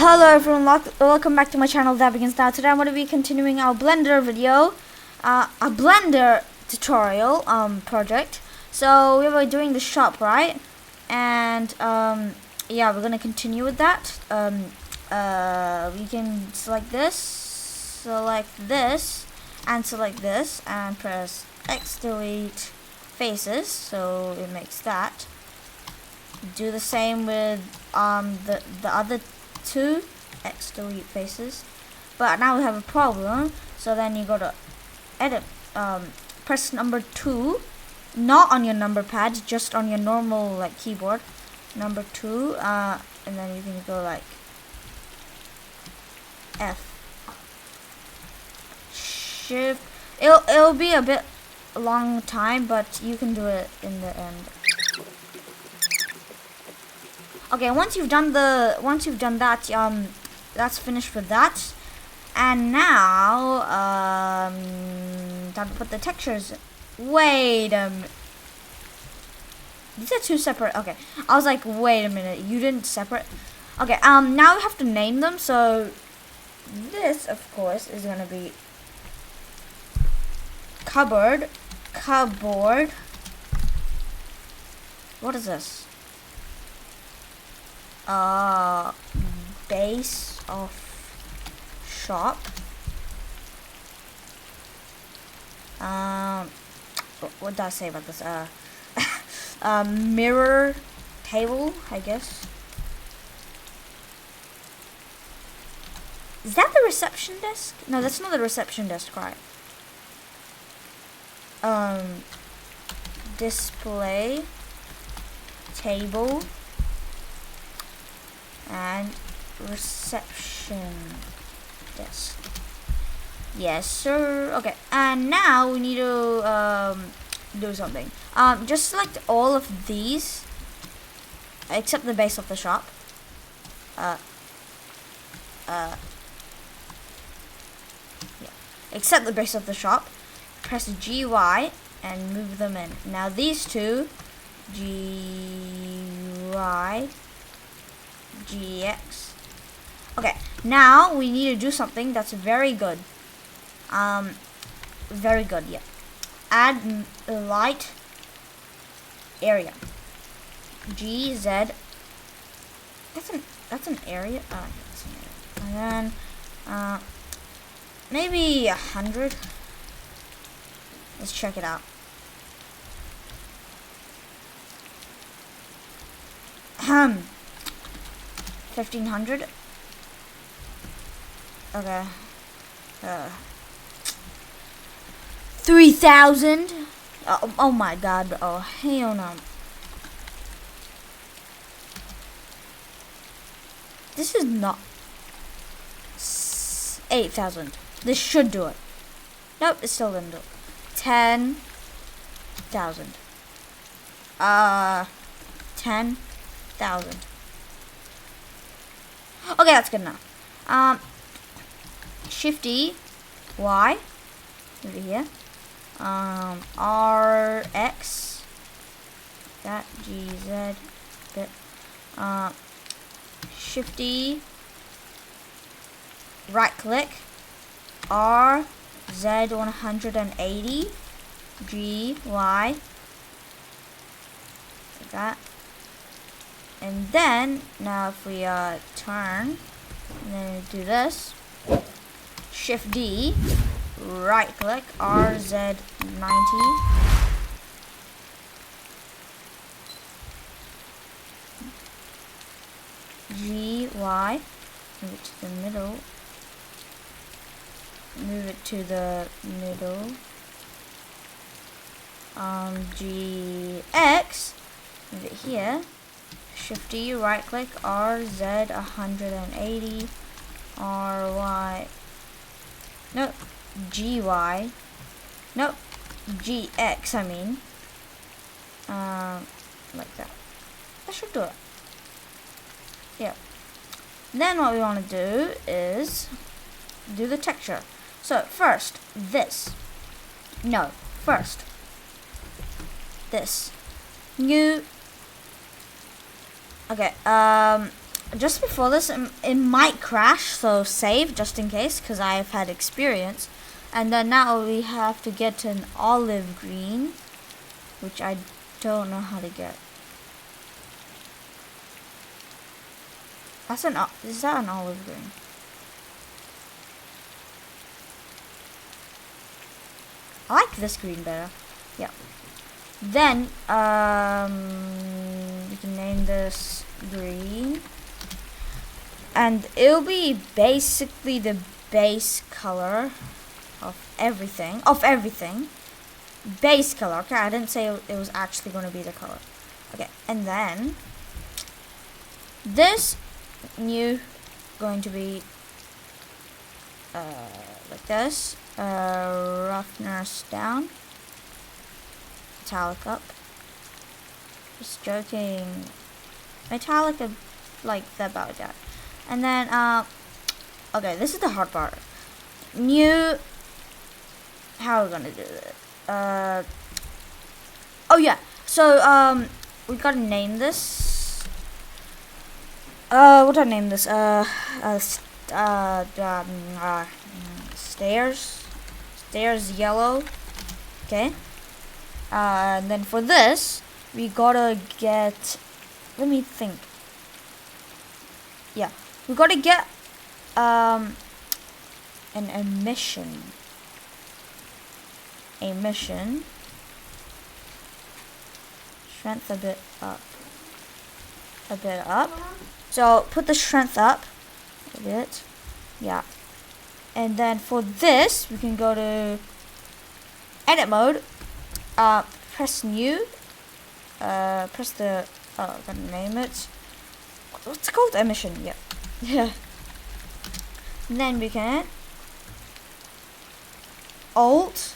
Hello everyone, welcome back to my channel That Begins Now. Today I'm going to be continuing our Blender video, a Blender tutorial project. So we were doing the shop, right? And yeah, we're going to continue with that. We can select this, and select this, and press X delete faces, so it makes that. Do the same with the other two X delete faces, but now we have a problem. So then you go to edit, press number 2, not on your number pad, just on your normal like keyboard, number 2, and then you can go like F shift. It'll be a bit long time, but you can do it in the end. Okay, once you've done that, that's finished with that. And now, time to put the textures. Wait a minute. These are two separate. Okay, I was like, wait a minute, you didn't separate. Okay, now we have to name them. So this, of course, is gonna be cupboard. What is this? Base of shop. What did I say about this? Mirror table, I guess. Is that the reception desk? No, that's not the reception desk, right? Display table and reception desk. Yes, sir. Okay, and now we need to do something. Just select all of these except the base of the shop. Yeah. Except the base of the shop. Press GY and move them in. Now these two, GY, GX. Okay, now we need to do something that's very good. Very good, yeah. Add light area. GZ. That's an area. That's an area. And then maybe 100. Let's check it out. 1500. Okay. 3000. Oh my god. Oh hell no. This is not 8000. This should do it. Nope, it still didn't do it. 10,000. 10,000. Okay, that's good enough. Shifty Y over here. RX. That GZ bit. Shifty right click. RZ 180. GY. Like that. And then now if we turn and then do this, Shift D, right click, RZ90, GY, move it to the middle, move it to the middle, GX, move it here. Shift D, right click, RZ 180, RY, no, GY, no, GX, I mean, like that. That should do it. Yeah. Then what we want to do is do the texture. So first, this. No, first, this. New. Okay, just before this, it might crash, so save just in case, because I've had experience. And then now we have to get an olive green, which I don't know how to get. Is that an olive green? I like this green better. Yeah. Then we can name this green, and it'll be basically the base color of everything. Base color. Okay, I didn't say it was actually going to be the color. Okay, and then this new going to be like this. Roughness down, metallic up. Just joking. Metallic like that about that. And then okay, this is the hard part. New. How are we gonna do it? Oh yeah. So we gotta name this. What do I name this? Stairs yellow. Okay. And then for this, we gotta get. Let me think. Yeah, we gotta get an emission. Strength a bit up. So put the strength up a bit. Yeah. And then for this, we can go to edit mode. Press new. Press the. I'm gonna name it. What's it called? Emission. Yeah. Yeah. And then we can Alt,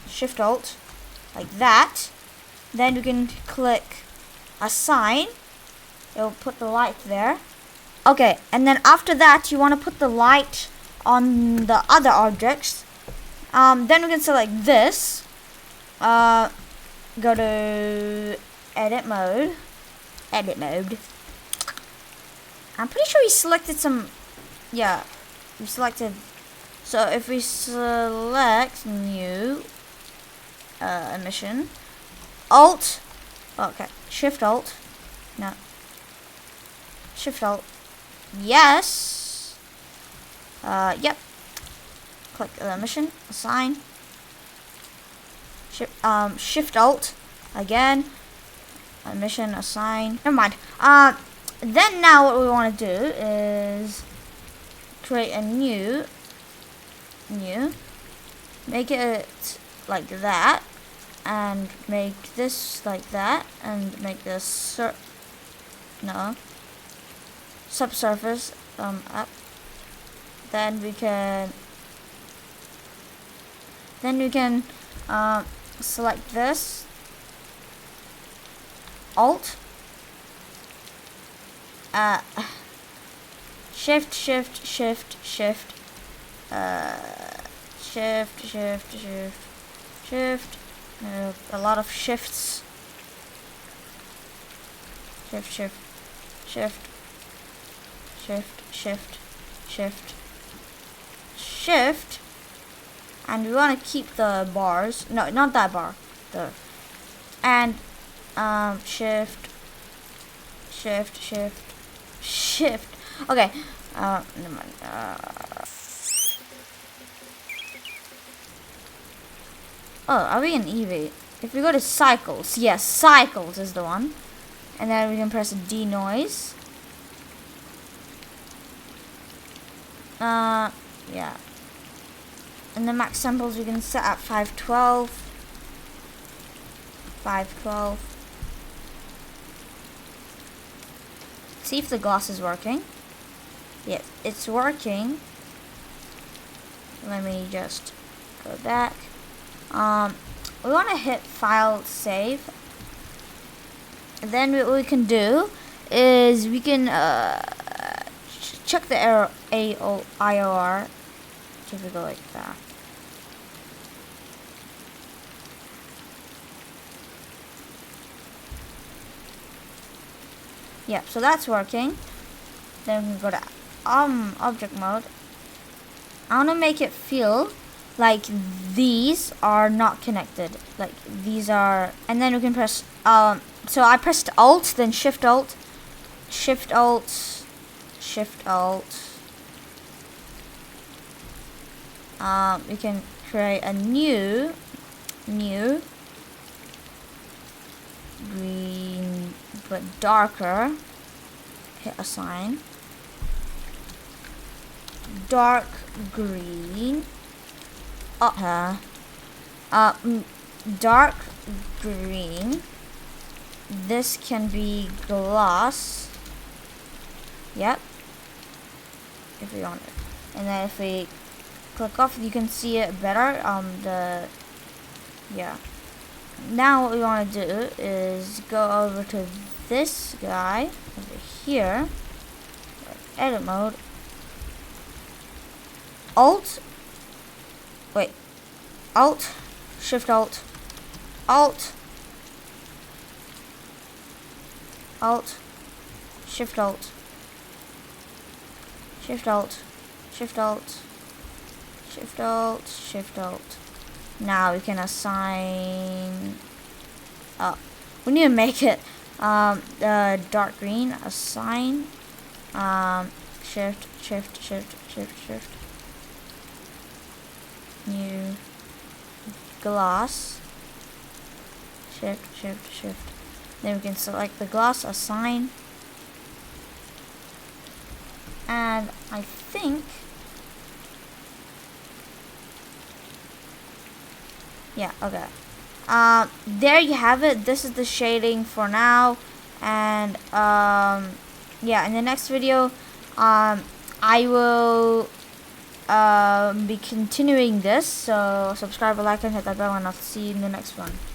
Shift Alt, like that. Then we can click assign. It'll put the light there. Okay, and then after that, you want to put the light on the other objects. Then we can select this. Go to edit mode. I'm pretty sure we selected some. Yeah, we selected. So if we select new emission, Alt. Okay, Shift Alt. No. Shift Alt. Yes. Yep. Click the emission. Assign. Shift Alt. Again. Emission. Assign. Never mind. Then now what we want to do is create a new. Make it like that, and make this like that, and make this subsurface up. Then we can select this, Alt, Shift, a lot of shifts. Shift, and we want to keep the bars. No, not that bar. And shift. Okay. Never mind. Oh, are we in Eevee? If we go to cycles, yes, cycles is the one. And then we can press denoise. Yeah. And the max samples we can set at 512. See if the glass is working. Yes, it's working. Let me just go back. We want to hit file save. And then what we can do is we can check the error IOR. If we go like that. Yeah, so that's working. Then we can go to object mode. I want to make it feel like these are not connected. Like these are, and then we can press. So I pressed Alt, then Shift Alt, Shift Alt, Shift Alt. We can create a new green but darker. Hit assign. Dark green. Dark green. This can be glass. Yep. If we want it, and then if we click off, you can see it better. Yeah. Now what we want to do is go over to this guy over here. Edit mode. Alt, Shift Alt, Alt, Alt, Shift Alt, Shift Alt, Shift Alt, Shift Alt, Shift Alt. Now we can assign. We need to make it dark green. Assign. Shift, Shift, Shift, Shift, Shift. New glass. Shift, Shift, Shift. Then we can select the glass. Assign. And I think. Yeah, okay. There you have it. This is the shading for now. And yeah, in the next video, I will be continuing this. So subscribe, like, and hit that bell, and I'll see you in the next one.